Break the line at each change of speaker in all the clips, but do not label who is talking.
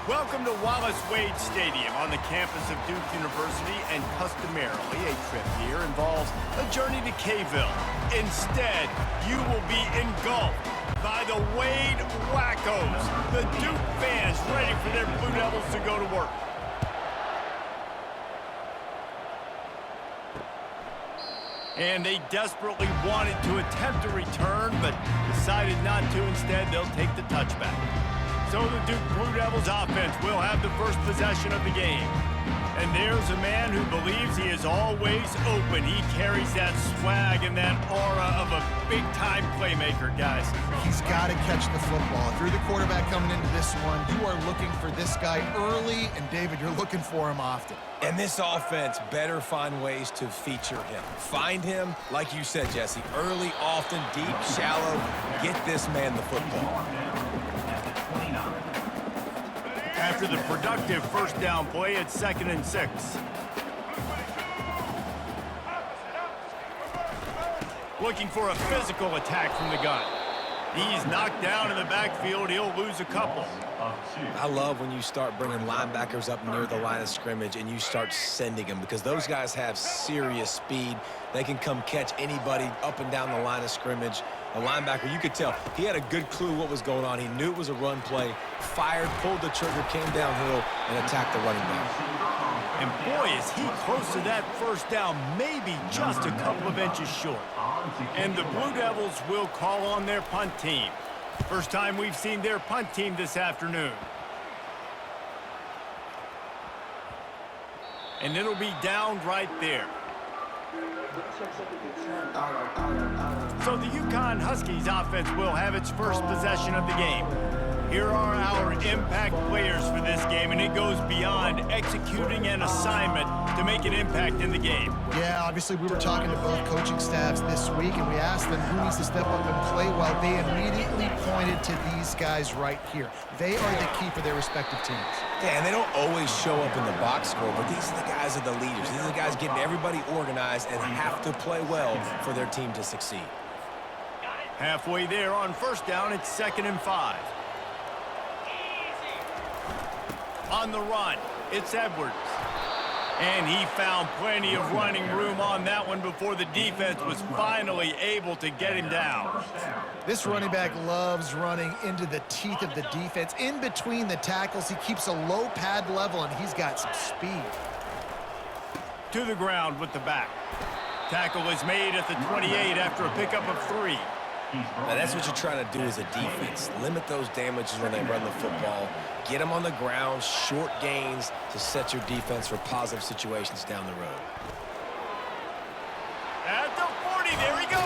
Welcome to Wallace Wade Stadium on the campus of Duke University, and customarily a trip here involves a journey to K-ville. Instead, you will be engulfed by the Wade Wackos, the Duke fans ready for their Blue Devils to go to work. And they desperately wanted to attempt a return, but decided not to. Instead, they'll take the touchback. So the Duke Blue Devils offense will have the first possession of the game. And there's a man who believes he is always open. He carries that swag and that aura of a big-time playmaker, guys.
He's got to catch the football. If you're the quarterback coming into this one, you are looking for this guy early, and David, you're looking for him often.
And this offense better find ways to feature him. Find him, like you said, Jesse, early, often, deep, shallow. Get this man the football.
After the productive first down play, it's 2nd and 6. Looking for a physical attack from the gun. He's knocked down in the backfield. He'll lose a couple.
I love when you start bringing linebackers up near the line of scrimmage and you start sending them, because those guys have serious speed. They can come catch anybody up and down the line of scrimmage. The linebacker, you could tell, he had a good clue what was going on. He knew it was a run play, fired, pulled the trigger, came downhill, and attacked the running back.
And boy, is he close to that first down, maybe just a couple of inches short. And the Blue Devils will call on their punt team. First time we've seen their punt team this afternoon. And it'll be down right there. So the UConn Huskies offense will have its first possession of the game. Here are our impact players for this game, and it goes beyond executing an assignment to make an impact in the game.
Yeah, obviously we were talking to both coaching staffs this week, and we asked them who needs to step up and play well. They immediately pointed to these guys right here. They are the key for their respective teams.
Yeah, and they don't always show up in the box score, but these are the guys that are the leaders. These are the guys getting everybody organized and have to play well for their team to succeed.
Halfway there on first down, it's 2nd and 5. On the run, it's Edwards. And he found plenty of running room on that one before the defense was finally able to get him down.
This running back loves running into the teeth of the defense. In between the tackles, he keeps a low pad level, and he's got some speed.
To the ground with the back. Tackle is made at the 28 after a pickup of 3.
Now that's what you're trying to do as a defense. Limit those damages when they run the football. Get them on the ground, short gains to set your defense for positive situations down the road.
At the 40, there he goes.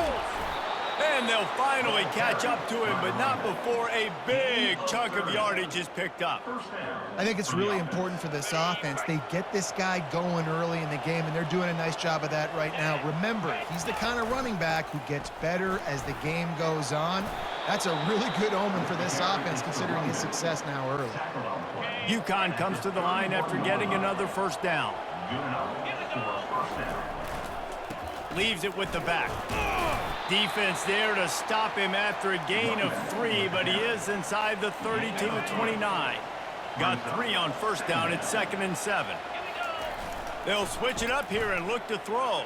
And they'll finally catch up to him, but not before a big chunk of yardage is picked up.
I think it's really important for this offense. They get this guy going early in the game, and they're doing a nice job of that right now. Remember, he's the kind of running back who gets better as the game goes on. That's a really good omen for this offense, considering his success now early.
UConn comes to the line after getting another first down. Leaves it with the back. Defense there to stop him after a gain of 3, but he is inside the 30 to the 29. Got 3 on first down. It's 2nd and 7. They'll switch it up here and look to throw.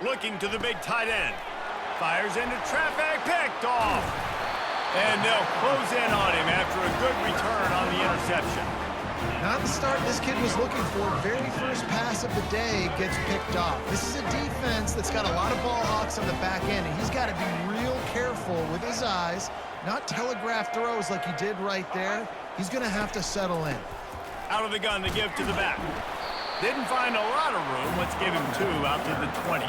Looking to the big tight end. Fires into traffic, picked off. And they'll close in on him after a good return on the interception.
Not the start this kid was looking for. Very first pass of the day gets picked off. This is a defense that's got a lot of ball hawks on the back end, and he's got to be real careful with his eyes, not telegraph throws like he did right there. He's going to have to settle in.
Out of the gun to give to the back. Didn't find a lot of room. Let's give him 2 out to the 20.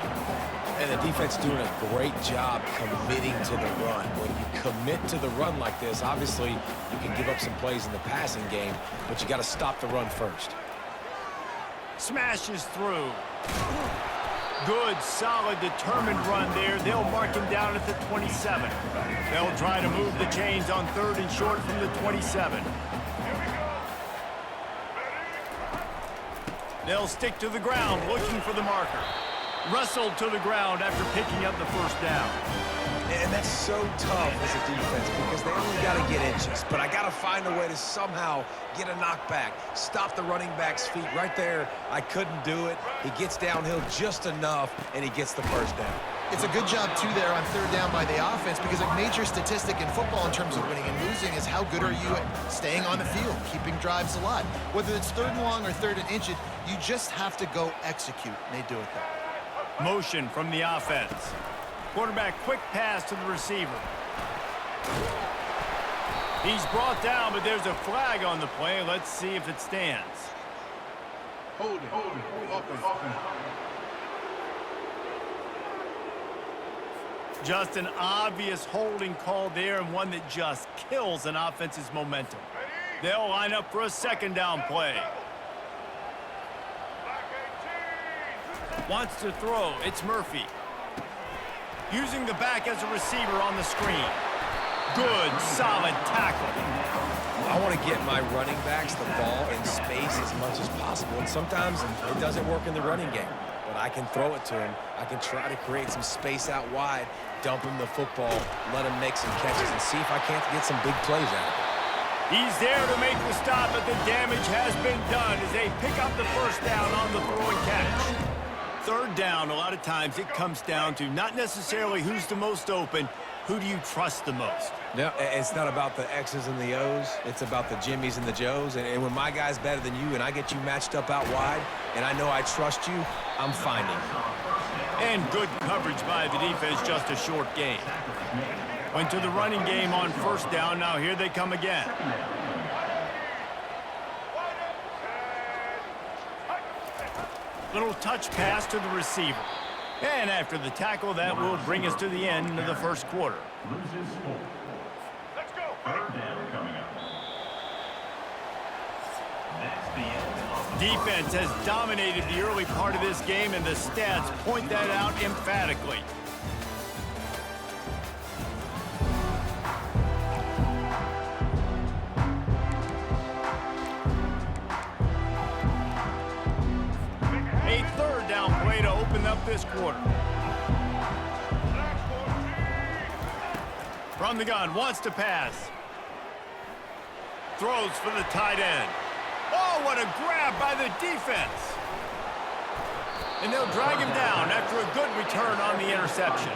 And the defense doing a great job committing to the run. When you commit to the run like this, obviously you can give up some plays in the passing game, but you got to stop the run first.
Smashes through. Good, solid, determined run there. They'll mark him down at the 27. They'll try to move the chains on 3rd and short from the 27. They'll stick to the ground looking for the marker. Wrestled to the ground after picking up the first down.
And that's so tough as a defense because they only got to get inches. But I got to find a way to somehow get a knockback, stop the running back's feet. Right there, I couldn't do it. He gets downhill just enough, and he gets the first down.
It's a good job, too, there on third down by the offense because a major statistic in football in terms of winning and losing is how good are you at staying on the field, keeping drives alive. Whether it's third and long or third and inches, you just have to go execute, and they do it there.
Motion from the offense. Quarterback quick pass to the receiver. He's brought down, but there's a flag on the play. Let's see if it stands.
Hold it. Offense.
Just an obvious holding call there, and one that just kills an offense's momentum. They'll line up for a second down play. Wants to throw. It's Murphy. Using the back as a receiver on the screen. Good, solid tackle.
I want to get my running backs the ball in space as much as possible, and sometimes it doesn't work in the running game. But I can throw it to him. I can try to create some space out wide, dump him the football, let him make some catches, and see if I can't get some big plays out of it.
He's there to make the stop, but the damage has been done as they pick up the first down on the throw and catch. Third down, a lot of times it comes down to not necessarily who's the most open, who do you trust the most?
No, it's not about the X's and the O's. It's about the Jimmies and the Joes. And when my guy's better than you and I get you matched up out wide and I know I trust you, I'm finding you.
And good coverage by the defense, just a short gain. Went to the running game on first down. Now here they come again. Little touch pass to the receiver. And after the tackle, that will bring us to the end of the first quarter.
Let's go. Third down coming up. That's the end.
Defense has dominated the early part of this game, and the stats point that out emphatically. A third down play to open up this quarter. From the gun, wants to pass. Throws for the tight end. Oh, what a grab by the defense. And they'll drag him down after a good return on the interception.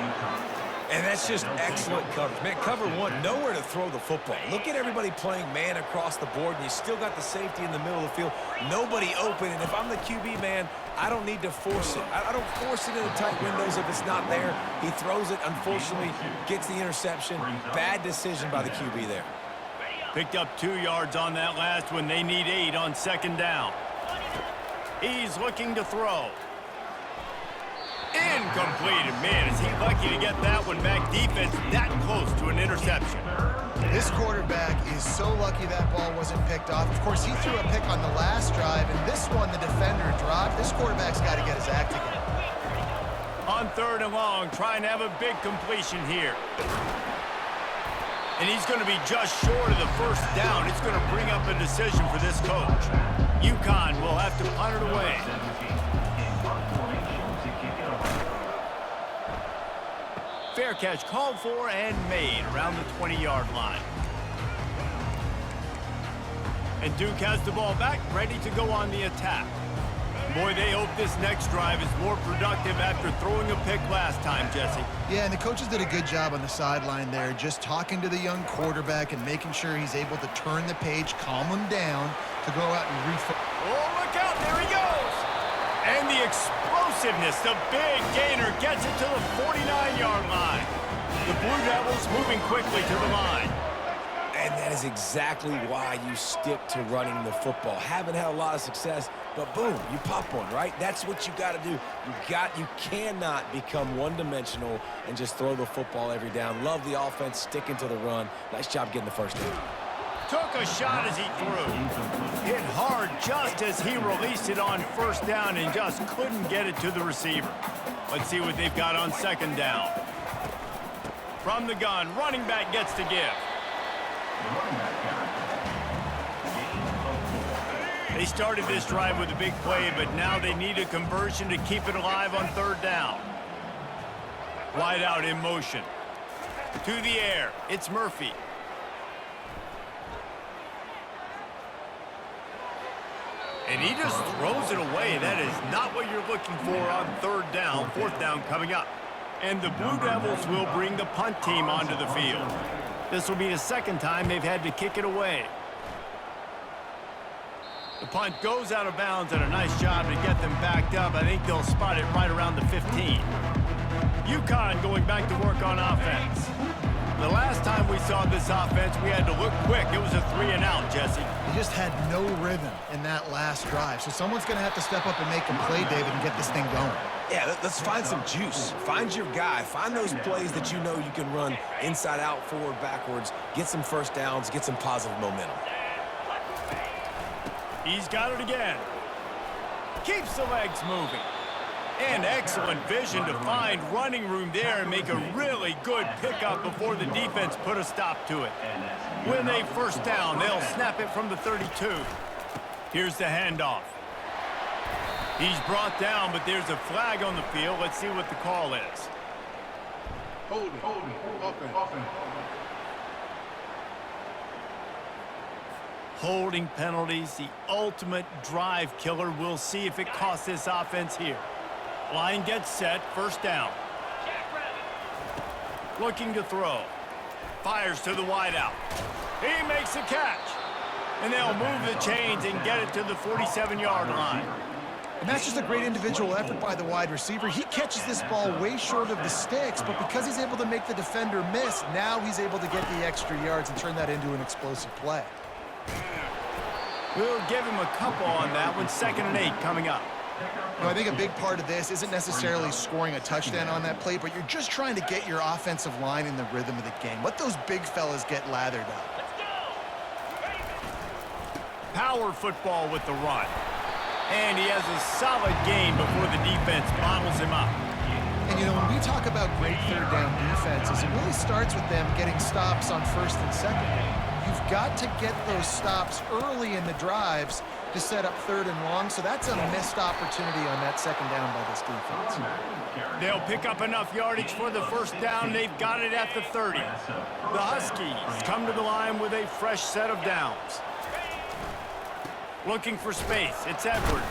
And that's just excellent coverage. Man, cover one, nowhere to throw the football. Look at everybody playing man across the board, and you still got the safety in the middle of the field. Nobody open, and if I'm the QB, man, I don't need to force it. I don't force it into tight windows if it's not there. He throws it, unfortunately, gets the interception. Bad decision by the QB there.
Picked up 2 yards on that last one. They need 8 on second down. He's looking to throw. Incomplete. And man, is he lucky to get that one back. Defense that close to an interception.
This quarterback is so lucky that ball wasn't picked off. Of course, he threw a pick on the last drive, and this one the defender dropped. This quarterback's got to get his act together.
On third and long, trying to have a big completion here. And he's going to be just short of the first down. It's going to bring up a decision for this coach. UConn will have to punt it away. Fair catch called for and made around the 20-yard line. And Duke has the ball back, ready to go on the attack. Boy, they hope this next drive is more productive after throwing a pick last time, Jesse.
Yeah, and the coaches did a good job on the sideline there, just talking to the young quarterback and making sure he's able to turn the page, calm him down to go out and refocus.
Oh, look out, there he goes! And the explosiveness, the big gainer gets it to the 49-yard line. The Blue Devils moving quickly to the line.
And that is exactly why you stick to running the football. Haven't had a lot of success, but boom, you pop one, right? That's what you got to do. You cannot become one-dimensional and just throw the football every down. Love the offense, sticking to the run. Nice job getting the first down.
Took a shot as he threw. Hit hard just as he released it on first down and just couldn't get it to the receiver. Let's see what they've got on second down. From the gun, running back gets to give. They started this drive with a big play, but now they need a conversion to keep it alive on third down. Wide out in motion. To the air, it's Murphy. And he just throws it away. That is not what you're looking for on third down. Fourth down coming up. And the Blue Devils will bring the punt team onto the field. This will be the second time they've had to kick it away. The punt goes out of bounds, and a nice job to get them backed up. I think they'll spot it right around the 15. UCONN going back to work on offense. The last time we saw this offense, we had to look quick. It was a 3-and-out, Jesse.
They just had no rhythm in that last drive. So someone's going to have to step up and make a play, David, and get this thing going.
Yeah, let's find some juice. Find your guy. Find those plays that you know you can run inside out, forward, backwards. Get some first downs. Get some positive momentum.
He's got it again. Keeps the legs moving. And excellent vision to find running room there and make a really good pickup before the defense put a stop to it. When they first down, they'll snap it from the 32. Here's the handoff. He's brought down, but there's a flag on the field. Let's see what the call is.
Hold it. Offense.
Holding penalties, the ultimate drive killer. We'll see if it costs this offense here. Line gets set, first down. Looking to throw. Fires to the wideout. He makes the catch. And they'll move the chains and get it to the 47-yard line.
And that's just a great individual effort by the wide receiver. He catches this ball way short of the sticks, but because he's able to make the defender miss, now he's able to get the extra yards and turn that into an explosive play.
We'll give him a couple on that one. 2nd and 8 coming up.
You know, I think a big part of this isn't necessarily scoring a touchdown on that play, but you're just trying to get your offensive line in the rhythm of the game. Let those big fellas get lathered up.
Power football with the run. And he has a solid gain before the defense bottles him up.
And, you know, when we talk about great third down defenses, it really starts with them getting stops on first and second. You've got to get those stops early in the drives to set up third and long, so that's a missed opportunity on that second down by this defense.
They'll pick up enough yardage for the first down. They've got it at the 30. The Huskies come to the line with a fresh set of downs. Looking for space, it's Edwards.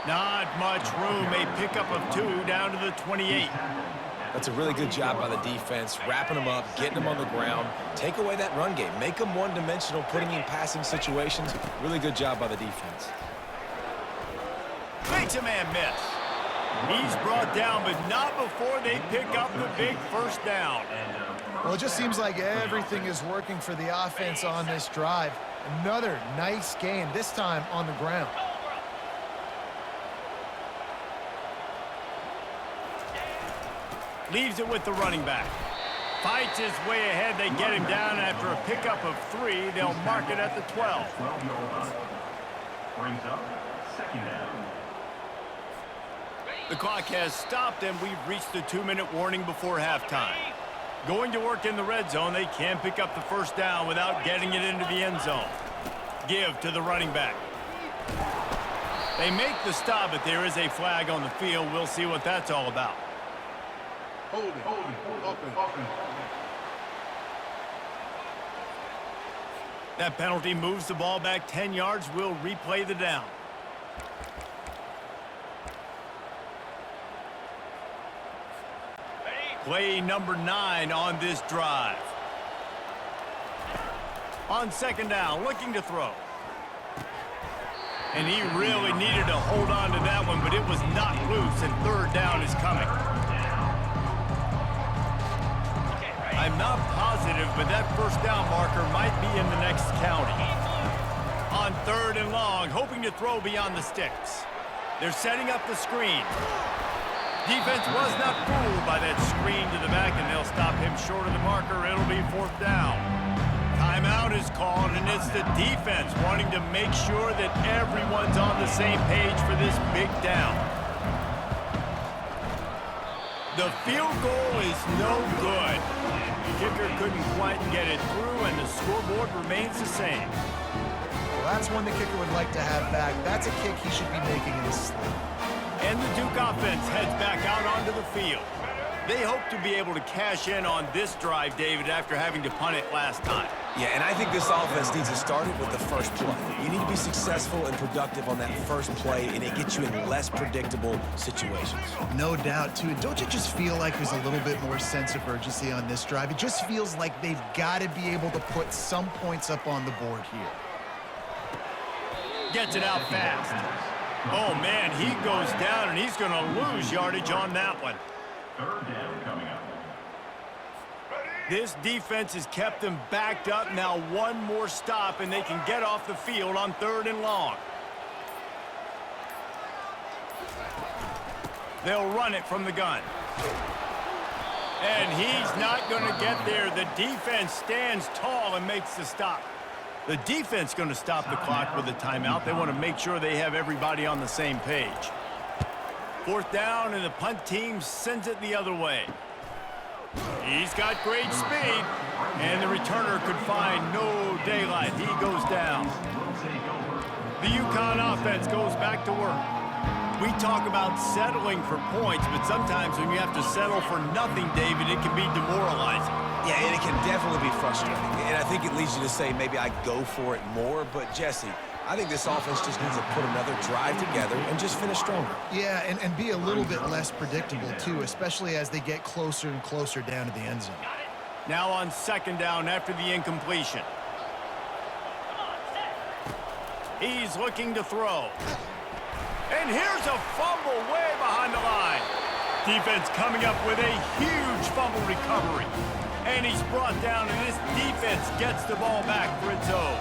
Not much room, a pickup of 2 down to the 28.
That's a really good job by the defense, wrapping them up, getting them on the ground. Take away that run game. Make them one-dimensional, putting in passing situations. Really good job by the defense.
Makes a man miss. He's brought down, but not before they pick up the big first down.
Well, it just seems like everything is working for the offense on this drive. Another nice gain, this time on the ground.
Leaves it with the running back. Fights his way ahead. They get him down after a pickup of 3. They'll mark it at the 12.
Brings up 2nd down.
The clock has stopped, and we've reached the 2-minute warning before halftime. Going to work in the red zone. They can pick up the first down without getting it into the end zone. Give to the running back. They make the stop, but there is a flag on the field. We'll see what that's all about.
Hold it. Offense.
That penalty moves the ball back 10 yards. We'll replay the down. Play number 9 on this drive. On 2nd down, looking to throw. And he really needed to hold on to that one, but it was not loose, and 3rd down is coming. I'm not positive, but that first down marker might be in the next county. On 3rd and long, hoping to throw beyond the sticks. They're setting up the screen. Defense was not fooled by that screen to the back, and they'll stop him short of the marker. It'll be 4th down. Timeout is called, and it's the defense wanting to make sure that everyone's on the same page for this big down. The field goal is no good. The kicker couldn't quite get it through, and the scoreboard remains the same.
Well, that's one the kicker would like to have back. That's a kick he should be making in his sleep.
And the Duke offense heads back out onto the field. They hope to be able to cash in on this drive, David, after having to punt it last time.
Yeah, and I think this offense needs to start it with the first play. You need to be successful and productive on that first play, and it gets you in less predictable situations.
No doubt, too. Don't you just feel like there's a little bit more sense of urgency on this drive? It just feels like they've got to be able to put some points up on the board here.
Gets it out fast. Oh, man, he goes down, and he's going to lose yardage on that one.
Third down coming up.
This defense has kept them backed up. Now one more stop, and they can get off the field on 3rd and long. They'll run it from the gun. And he's not going to get there. The defense stands tall and makes the stop. The defense going to stop the clock with a timeout. They want to make sure they have everybody on the same page. 4th down, and the punt team sends it the other way. He's got great speed, and the returner could find no daylight. He goes down. The UConn offense goes back to work. We talk about settling for points, but sometimes when you have to settle for nothing, David, it can be demoralizing.
Yeah, and it can definitely be frustrating. And I think it leads you to say maybe I go for it more. But, Jesse, I think this offense just needs to put another drive together and just finish stronger.
Yeah, and be a little bit less predictable, too, especially as they get closer and closer down to the end zone.
Now on 2nd down after the incompletion. He's looking to throw. And here's a fumble way behind the line. Defense coming up with a huge fumble recovery. And he's brought down, and this defense gets the ball back for its own.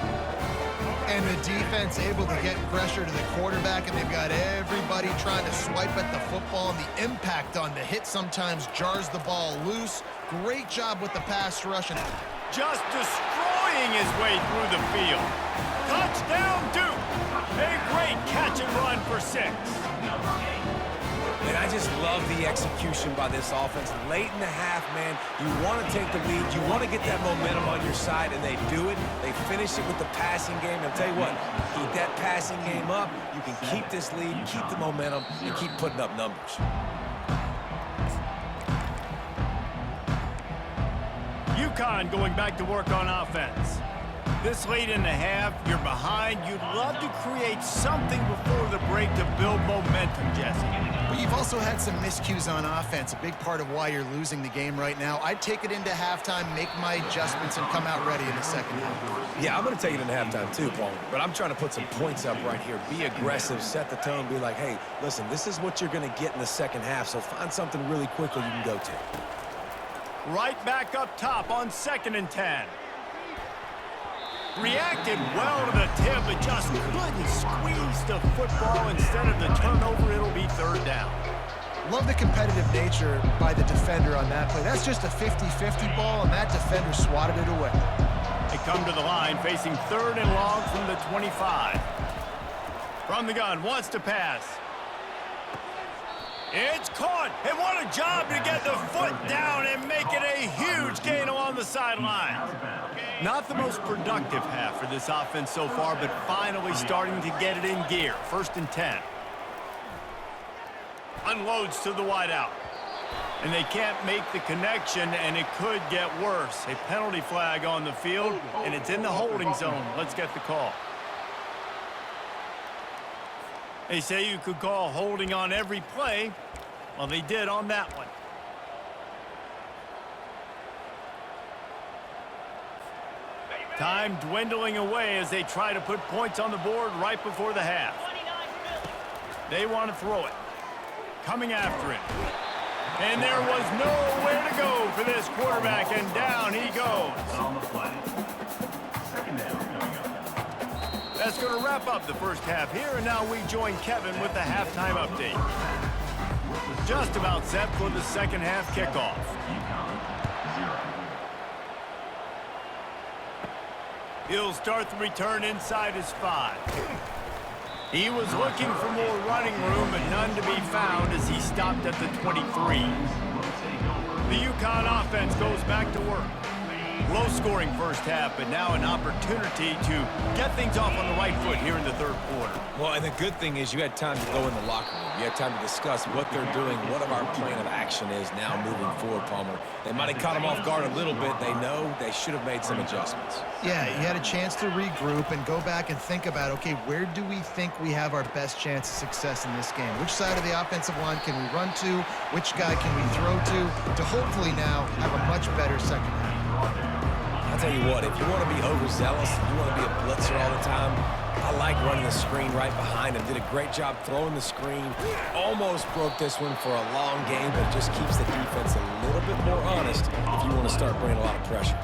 And the defense able to get pressure to the quarterback, and they've got everybody trying to swipe at the football, and the impact on the hit sometimes jars the ball loose. Great job with the pass rush.
Just destroying his way through the field. Touchdown, Duke. A great catch and run for 6.
And I just love the execution by this offense. Late in the half, man, you want to take the lead. You want to get that momentum on your side, and they do it. They finish it with the passing game. And I'll tell you what, keep that passing game up. You can keep this lead, keep the momentum, and keep putting up numbers.
UConn going back to work on offense. This late in the half, you're behind. You'd love to create something before the break to build momentum, Jesse.
But you've also had some miscues on offense, a big part of why you're losing the game right now. I'd take it into halftime, make my adjustments, and come out ready in the second half.
Yeah, I'm going to take it into halftime too, Paul. But I'm trying to put some points up right here. Be aggressive, set the tone, be like, hey, listen, this is what you're going to get in the second half, so find something really quickly you can go to.
Right back up top on 2nd and 10. Reacted well to the tip, but just couldn't squeeze the football. Instead of the turnover, it'll be 3rd down.
Love the competitive nature by the defender on that play. That's just a 50-50 ball, and that defender swatted it away.
They come to the line facing 3rd and long from the 25. From the gun, wants to pass. It's caught, and what a job to get the foot down and make it a huge gain along the sideline. Not the most productive half for this offense so far, but finally starting to get it in gear. 1st and 10. Unloads to the wideout. And they can't make the connection, and it could get worse. A penalty flag on the field, and it's in the holding zone. Let's get the call. They say you could call holding on every play. Well, they did on that one. Time dwindling away as they try to put points on the board right before the half. They want to throw it. Coming after him. And there was nowhere to go for this quarterback, and down he goes.
On the play. 2nd down coming up.
That's going to wrap up the first half here, and now we join Kevin with the halftime update. Just about set for the second half kickoff. He'll start the return inside his 5. He was looking for more running room, but none to be found as he stopped at the 23. The UConn offense goes back to work. Low-scoring first half, but now an opportunity to get things off on the right foot here in the third quarter.
Well, and the good thing is you had time to go in the locker room. You had time to discuss what they're doing, what our plan of action is now moving forward, Palmer. They might have caught them off guard a little bit. They know they should have made some adjustments.
Yeah, you had a chance to regroup and go back and think about, okay, where do we think we have our best chance of success in this game? Which side of the offensive line can we run to? Which guy can we throw to hopefully now have a much better second half?
I'll tell you what, if you want to be overzealous, you want to be a blitzer all the time, I like running the screen right behind him. Did a great job throwing the screen. Almost broke this one for a long game, but it just keeps the defense a little bit more honest if you want to start bringing a lot of pressure.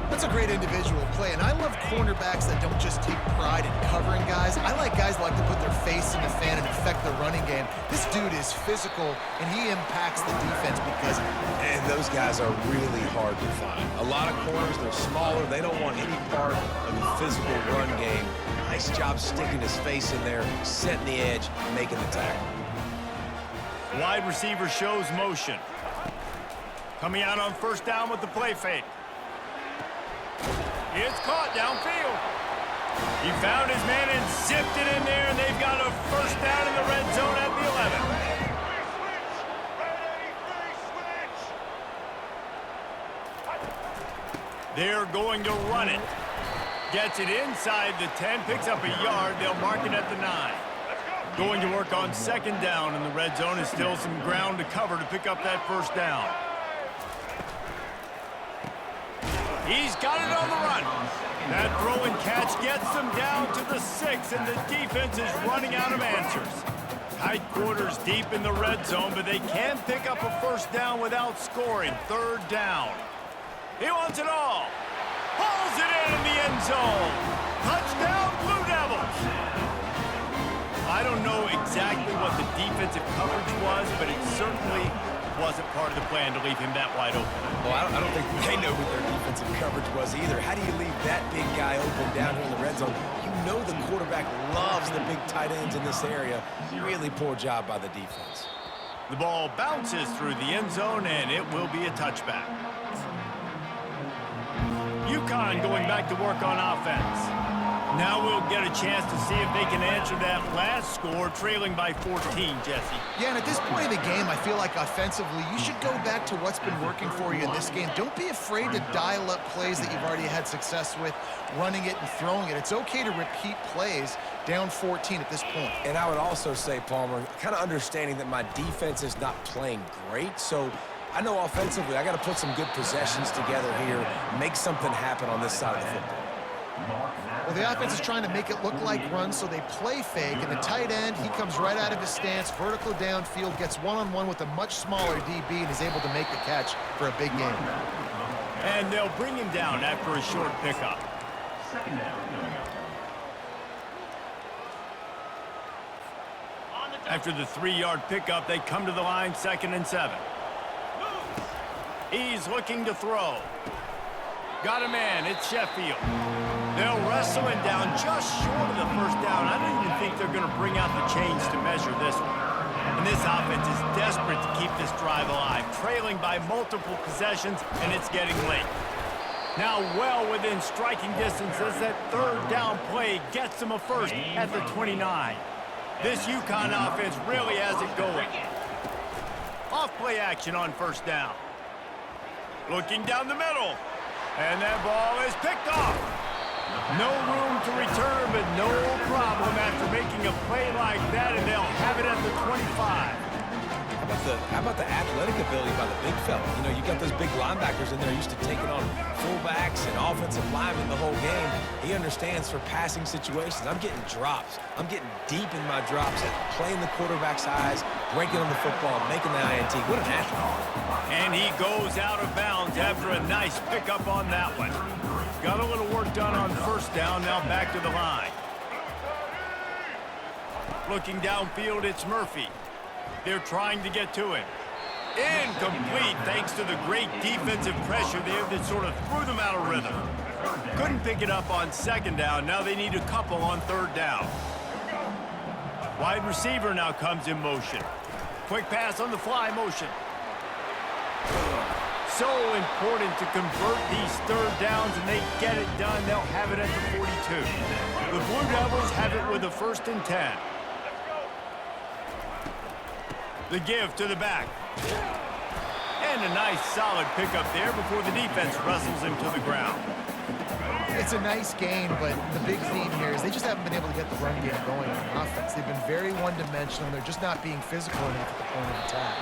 That's a great individual play, and I love cornerbacks that don't just take pride in covering guys. I like guys that like to put their face in the fan and affect the running game. This dude is physical, and he impacts the defense because of it.
And those guys are really hard to find. A lot of corners, they're smaller. They don't want any part of the physical run game. Nice job sticking his face in there, setting the edge, making the tackle.
Wide receiver shows motion. Coming out on first down with the play fake. It's caught downfield. He found his man and zipped it in there, and they've got a first down in the red zone at the 11. They're going to run it. Gets it inside the 10, picks up a yard. They'll mark it at the 9. Going to work on second down in the red zone. Is still some ground to cover to pick up that first down. He's got it on the run. That throw and catch gets them down to the 6, and the defense is running out of answers. Tight quarters deep in the red zone, but they can pick up a first down without scoring. Third down. He wants it all. Pulls it in the end zone. Touchdown, Blue Devils. I don't know exactly what the defensive coverage was, but it certainly wasn't part of the plan to leave him that wide open.
Well, I don't think they know what their defensive coverage was either. How do you leave that big guy open down here in the red zone? You know the quarterback loves the big tight ends in this area. Really poor job by the defense.
The ball bounces through the end zone, and it will be a touchback. UConn going back to work on offense. Now we'll get a chance to see if they can answer that last score, trailing by 14, Jesse. Yeah,
and at this point in the game, I feel like offensively, you should go back to what's been working for you in this game. Don't be afraid to dial up plays that you've already had success with, running it and throwing it. It's okay to repeat plays down 14 at this point.
And I would also say, Palmer, kind of understanding that my defense is not playing great, so I know offensively I got to put some good possessions together here, make something happen on this side of the football.
Well, the offense is trying to make it look like runs, so they play fake, and the tight end, he comes right out of his stance, vertical downfield, gets one-on-one with a much smaller DB, and is able to make the catch for a big game.
And they'll bring him down after a short pickup.
Second down.
After the 3-yard pickup, they come to the line, 2nd and 7. He's looking to throw. Got a man, it's Sheffield. They'll wrestle him down just short of the first down. I don't even think they're going to bring out the chains to measure this one. And this offense is desperate to keep this drive alive, trailing by multiple possessions, and it's getting late. Now well within striking distance as that third down play gets them a first at the 29. This UConn offense really has it going. Off play action on first down. Looking down the middle. And that ball is picked off. No room to return, but no problem after making a play like that, and they'll have it at the 25.
How about the athletic ability by the big fella? You know, you got those big linebackers in there used to taking on fullbacks and offensive linemen the whole game. He understands for passing situations. I'm getting drops. I'm getting deep in my drops, playing the quarterback's eyes, breaking on the football, making the INT. What an athlete.
And he goes out of bounds after a nice pickup on that one. Got a little work done on first down, now back to the line. Looking downfield, it's Murphy. They're trying to get to him. Incomplete thanks to the great defensive pressure there that sort of threw them out of rhythm. Couldn't pick it up on second down. Now they need a couple on third down. Wide receiver now comes in motion. Quick pass on the fly motion. so important to convert these third downs, and they get it done. They'll have it at the 42. The Blue Devils have it with a 1st and 10. The give to the back. And a nice solid pickup there before the defense wrestles him to the ground.
It's a nice gain, but the big theme here is they just haven't been able to get the run game going on offense. They've been very one-dimensional. They're just not being physical enough at the point of attack.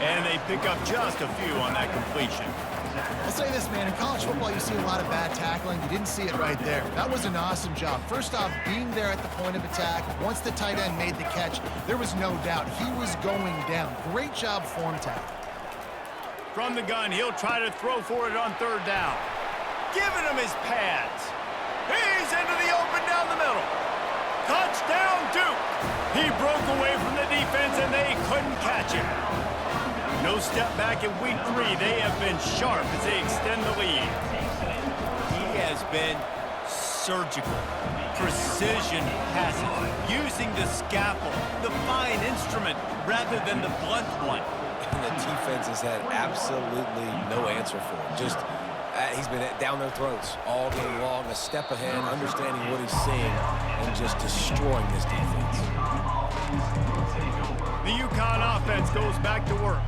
And they pick up just a few on that completion.
I'll say this, man. In college football, you see a lot of bad tackling. You didn't see it right there. That was an awesome job. First off, being there at the point of attack. Once the tight end made the catch, there was no doubt he was going down. Great job form tackle.
From the gun, he'll try to throw for it on 3rd down. Giving him his pads. He's into the open down the middle. Touchdown, Duke. He broke away from the defense, and they couldn't catch him. No step back in week 3. They have been sharp as they extend the lead. He has been surgical. Precision passes, using the scalpel, the fine instrument, rather than the blunt one.
And the defense has had absolutely no answer for him. Just he's been down their throats all game long, a step ahead, understanding what he's seeing, and just destroying this defense.
The UConn offense goes back to work.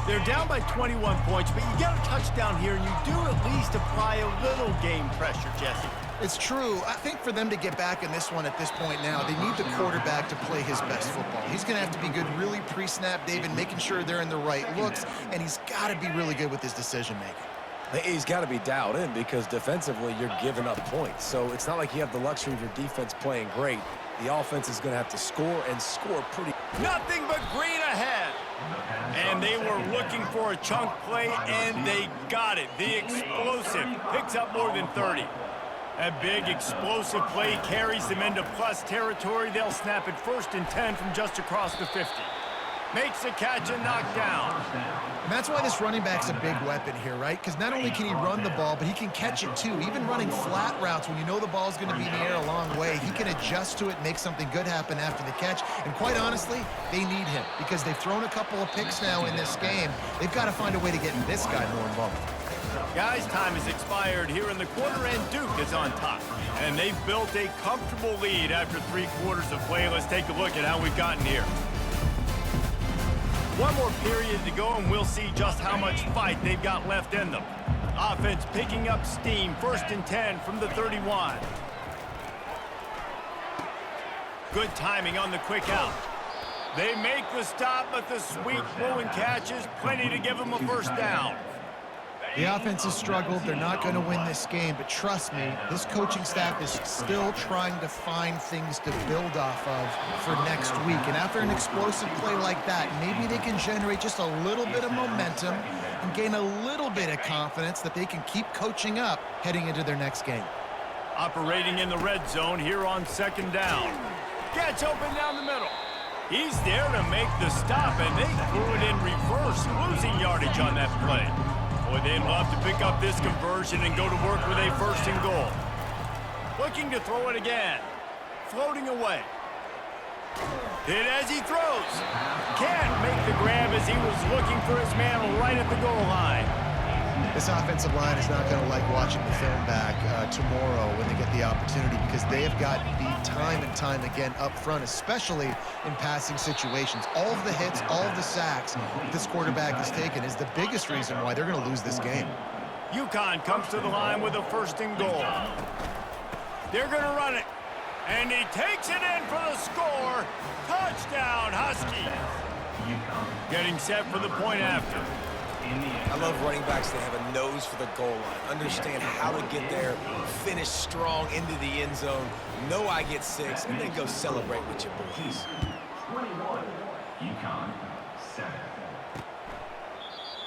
They're down by 21 points, but you get a touchdown here, and you do at least apply a little game pressure, Jesse.
It's true. I think for them to get back in this one at this point now, they need the quarterback to play his best football. He's going to have to be good really pre-snap, David, making sure they're in the right looks, and he's got to be really good with his decision-making.
He's got to be dialed in because defensively you're giving up points. So it's not like you have the luxury of your defense playing great. The offense is going to have to score and score pretty.
Nothing but green ahead. And they were looking for a chunk play, and they got it. The explosive picks up more than 30. A big explosive play carries them into plus territory. They'll snap it 1st and 10 from just across the 50. Makes a catch and knocked down.
And that's why this running back's a big weapon here, right? Because not only can he run the ball, but he can catch it too. Even running flat routes when you know the ball's going to be in the air a long way, he can adjust to it, make something good happen after the catch. And quite honestly, they need him because they've thrown a couple of picks now in this game. They've got to find a way to get this guy more involved.
Guys, time has expired here in the quarter, and Duke is on top. And they've built a comfortable lead after 3 quarters of play. Let's take a look at how we've gotten here. One more period to go, and we'll see just how much fight they've got left in them. Offense picking up steam, 1st and 10 from the 31. Good timing on the quick out. They make the stop, but the sweet throw and catch is plenty to give them a 1st down.
The offense has struggled. They're not going to win this game, but trust me, this coaching staff is still trying to find things to build off of for next week. And after an explosive play like that, maybe they can generate just a little bit of momentum and gain a little bit of confidence that they can keep coaching up heading into their next game.
Operating in the red zone here on 2nd down. Gets open down the middle. He's there to make the stop, and they threw it in reverse, losing yardage on that play. Boy, they'd love to pick up this conversion and go to work with a 1st and goal. Looking to throw it again. Floating away. Hit as he throws. Can't make the grab as he was looking for his man right at the goal line.
This offensive line is not going to like watching the film back tomorrow when they get the opportunity because they have got beat time and time again up front, especially in passing situations. All of the hits, all of the sacks that this quarterback has taken is the biggest reason why they're going to lose this game.
UConn comes to the line with a 1st and goal. They're going to run it. And he takes it in for the score. Touchdown, Huskies. Getting set for the point after.
I love running backs that have a nose for the goal line, understand how to get there, finish strong into the end zone, know I get 6, and then go celebrate with your boys.
21, UConn, 7.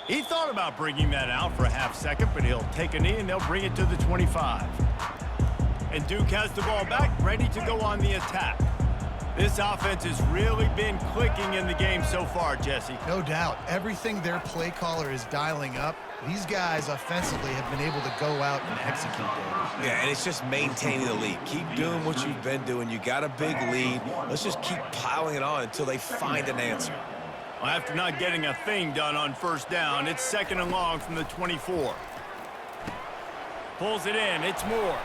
He thought about bringing that out for a half second, but he'll take a knee and they'll bring it to the 25. And Duke has the ball back, ready to go on the attack. This offense has really been clicking in the game so far, Jesse.
No doubt. Everything their play caller is dialing up, these guys offensively have been able to go out and execute there.
Yeah, and it's just maintaining the lead. Keep doing what you've been doing. You got a big lead. Let's just keep piling it on until they find an answer.
Well, after not getting a thing done on first down, it's 2nd and long from the 24. Pulls it in. It's Moore.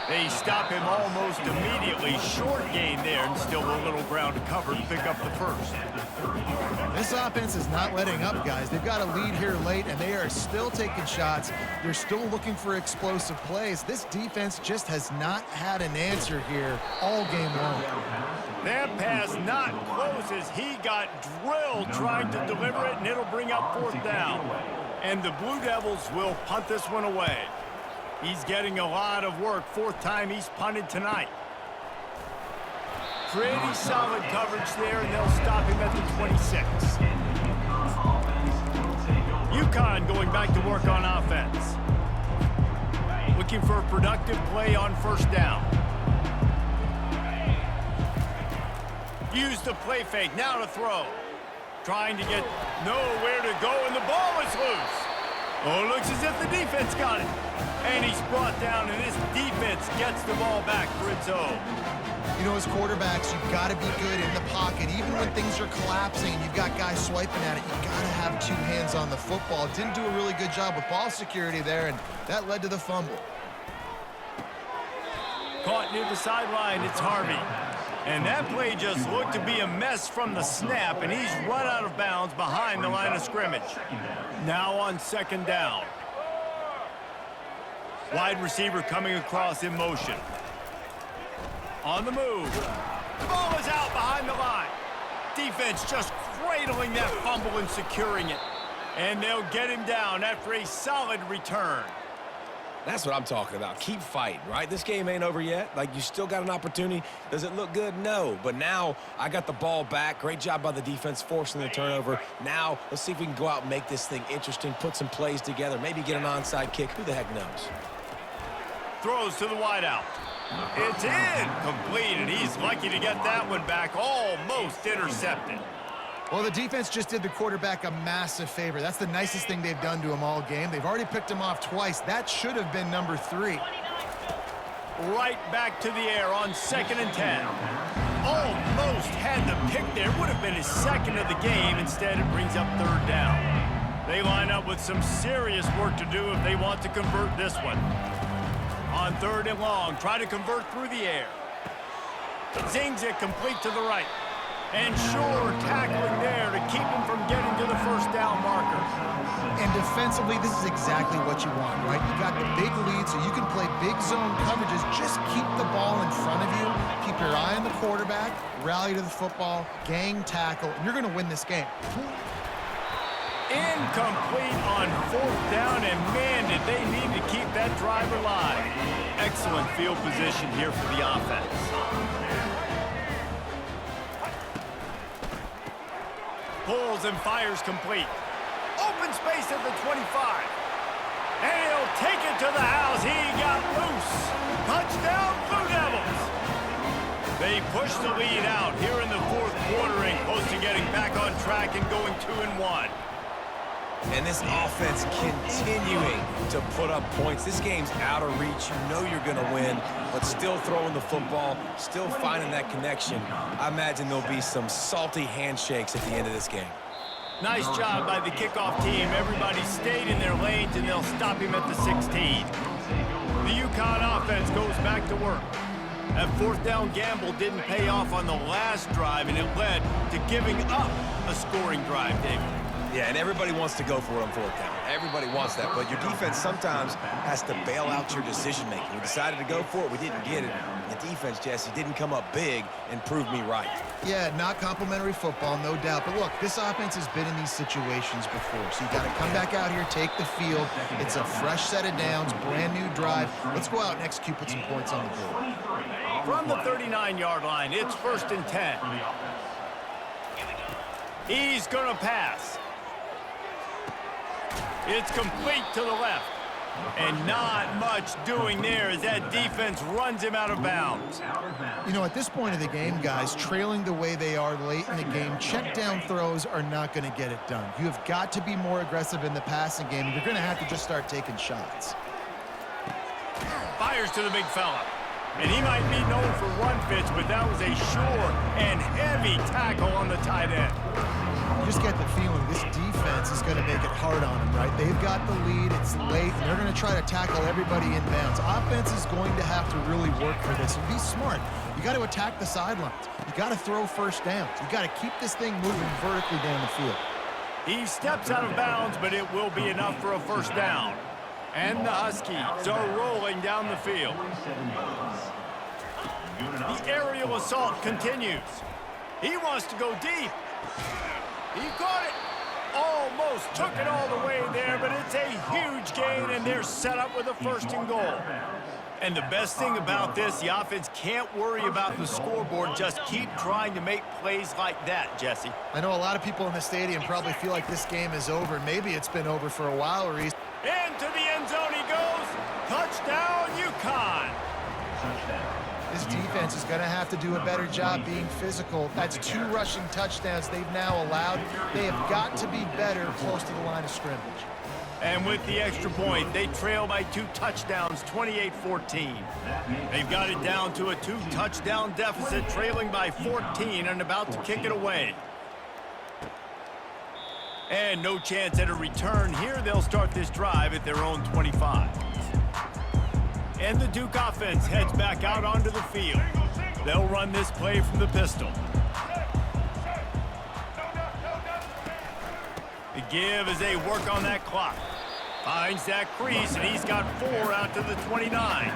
They stop him almost immediately. Short gain there, and still a little ground to cover to pick up the first.
This offense is not letting up, guys. They've got a lead here late, and they are still taking shots. They're still looking for explosive plays. This defense just has not had an answer here all game long.
That pass not close as he got drilled trying to deliver it, and it'll bring up 4th down. And the Blue Devils will punt this one away. He's getting a lot of work. 4th time he's punted tonight. Pretty solid coverage there, and they'll stop him at the 26. UConn going back to work on offense. Looking for a productive play on first down. Use the play fake, now to throw. Trying to get nowhere to go, and the ball is loose. Oh, it looks as if the defense got it. And he's brought down, and this defense gets the ball back for its own.
You know, as quarterbacks, you've got to be good in the pocket. Even when things are collapsing and you've got guys swiping at it, you've got to have 2 hands on the football. Didn't do a really good job with ball security there, and that led to the fumble.
Caught near the sideline, it's Harvey. And that play just looked to be a mess from the snap, and he's run out of bounds behind the line of scrimmage. Now on 2nd down. Wide receiver coming across in motion. On the move. The ball is out behind the line. Defense just cradling that fumble and securing it. And they'll get him down after a solid return.
That's what I'm talking about. Keep fighting, right? This game ain't over yet. Like, you still got an opportunity. Does it look good? No. But now I got the ball back. Great job by the defense forcing the turnover. Now let's see if we can go out and make this thing interesting, put some plays together, maybe get an onside kick. Who the heck knows?
Throws to the wideout. It's in. Complete, and he's lucky to get that one back. Almost intercepted.
Well, the defense just did the quarterback a massive favor. That's the nicest thing they've done to him all game. They've already picked him off twice. That should have been number 3.
Right back to the air on 2nd and 10. Almost had the pick there. Would have been his 2nd of the game. Instead, it brings up 3rd down. They line up with some serious work to do if they want to convert this one. On 3rd and long, try to convert through the air. Zings it complete to the right. And sure tackling there to keep him from getting to the first down marker.
And defensively, this is exactly what you want, right? You got the big lead, so you can play big zone coverages. Just keep the ball in front of you. Keep your eye on the quarterback. Rally to the football. Gang tackle. And you're going to win this game.
Incomplete on 4th down, and man, did they need to keep that drive alive. Excellent field position here for the offense. Pulls and fires complete. Open space at the 25. And he'll take it to the house. He got loose. Touchdown, Blue Devils. They push the lead out here in the 4th quarter and close to getting back on track and going 2-1.
And this offense continuing to put up points. This game's out of reach. You know you're going to win, but still throwing the football, still finding that connection. I imagine there'll be some salty handshakes at the end of this game.
Nice job by the kickoff team. Everybody stayed in their lanes, and they'll stop him at the 16. The UConn offense goes back to work. That 4th down gamble didn't pay off on the last drive, and it led to giving up a scoring drive, David.
Yeah, and everybody wants to go for it on 4th down. Everybody wants that, but your defense sometimes has to bail out your decision-making. We decided to go for it. We didn't get it. The defense, Jesse, didn't come up big and prove me right.
Yeah, not complimentary football, no doubt. But look, this offense has been in these situations before. So you got to come back out here, take the field. It's a fresh set of downs, brand new drive. Let's go out and execute, put some points on the board.
From the 39-yard line, it's 1st and 10. He's going to pass. It's complete to the left. And not much doing there as that defense runs him out of bounds.
You know, at this point of the game, guys, trailing the way they are late in the game, check down throws are not going to get it done. You have got to be more aggressive in the passing game. You're going to have to just start taking shots.
Fires to the big fella. And he might be known for run fits, but that was a sure and heavy tackle on the tight end.
just get the feeling this defense is going to make it hard on them, right? They've got the lead, it's late, and they're going to try to tackle everybody in bounds. Offense is going to have to really work for this and be smart. You got to attack the sidelines. You got to throw first downs. You got to keep this thing moving vertically down the field.
He steps out of bounds, but it will be enough for a first down. And the Huskies are rolling down the field. The aerial assault continues. He wants to go deep. He caught it. Almost took it all the way there, but it's a huge gain, and they're set up with a 1st and goal. And the best thing about this, the offense can't worry about the scoreboard. Just keep trying to make plays like that, Jesse.
I know a lot of people in the stadium probably feel like this game is over. Maybe it's been over for a while, Reese.
Into the end zone he goes. Touchdown, UConn.
Touchdown.
This defense is going to have to do a better job being physical. That's 2 rushing touchdowns they've now allowed. They have got to be better close to the line of scrimmage.
And with the extra point, they trail by 2 touchdowns, 28-14. They've got it down to a 2-touchdown deficit, trailing by 14 and about to kick it away. And no chance at a return here. They'll start this drive at their own 25. And the Duke offense heads back out onto the field. They'll run this play from the pistol. The give as they work on that clock. Finds that crease, and he's got 4 out to the 29.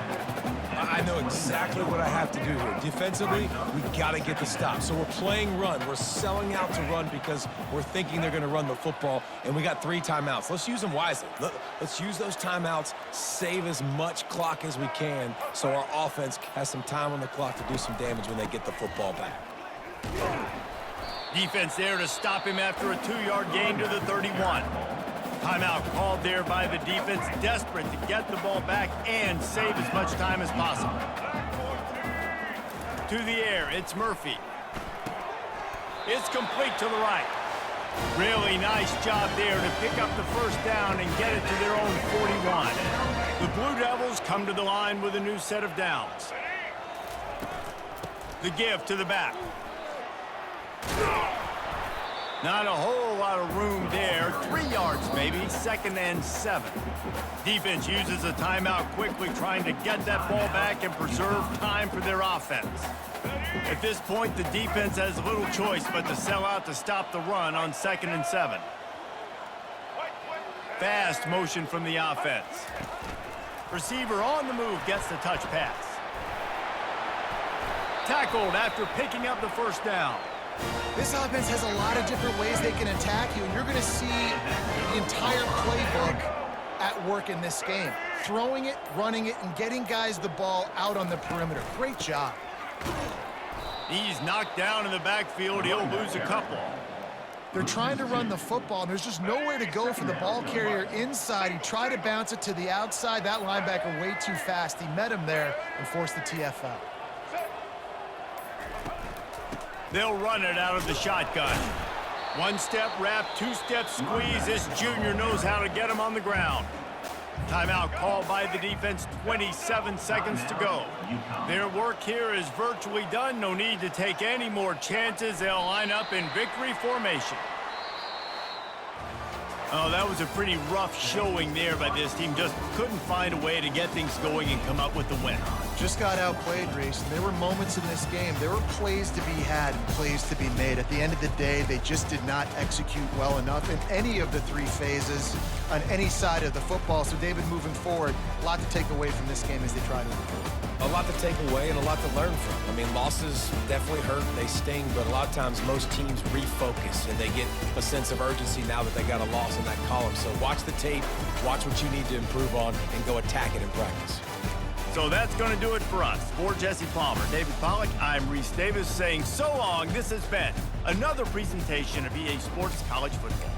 I know exactly what I have to do here. Defensively, we got to get the stop. So we're playing run. We're selling out to run because we're thinking they're going to run the football, and we got 3 timeouts. Let's use them wisely. Let's use those timeouts, save as much clock as we can so our offense has some time on the clock to do some damage when they get the football back.
Defense there to stop him after a 2-yard gain to the 31. Timeout called there by the defense, desperate to get the ball back and save as much time as possible. To the air, it's Murphy. It's complete to the right. Really nice job there to pick up the first down and get it to their own 41. The Blue Devils come to the line with a new set of downs. The give to the back. Not a whole lot of room there. 3 yards maybe, 2nd and 7. Defense uses a timeout quickly, trying to get that ball back and preserve time for their offense. At this point, the defense has little choice but to sell out to stop the run on 2nd and 7. Fast motion from the offense. Receiver on the move gets the touch pass. Tackled after picking up the first down.
This offense has a lot of different ways they can attack you, and you're going to see the entire playbook at work in this game. Throwing it, running it, and getting guys the ball out on the perimeter. Great job.
He's knocked down in the backfield. He'll lose a couple.
They're trying to run the football, and there's just nowhere to go for the ball carrier inside. He tried to bounce it to the outside. That linebacker way too fast. He met him there and forced the TFL.
They'll run it out of the shotgun. 1-step wrap, 2-step squeeze. This junior knows how to get him on the ground. Timeout called by the defense, 27 seconds to go. Their work here is virtually done. No need to take any more chances. They'll line up in victory formation. Oh, that was a pretty rough showing there by this team. Just couldn't find a way to get things going and come up with the win.
Just got outplayed, Reese. There were moments in this game. There were plays to be had and plays to be made. At the end of the day, they just did not execute well enough in any of the 3 phases on any side of the football. So, David, moving forward, a lot to take away from this game as they try to improve.
A lot to take away and a lot to learn from. I mean, losses definitely hurt, they sting, but a lot of times most teams refocus and they get a sense of urgency now that they got a loss in that column. So watch the tape, watch what you need to improve on, and go attack it in practice.
So that's going to do it for us. For Jesse Palmer, David Pollack, I'm Reese Davis saying so long. This has been another presentation of EA Sports College Football.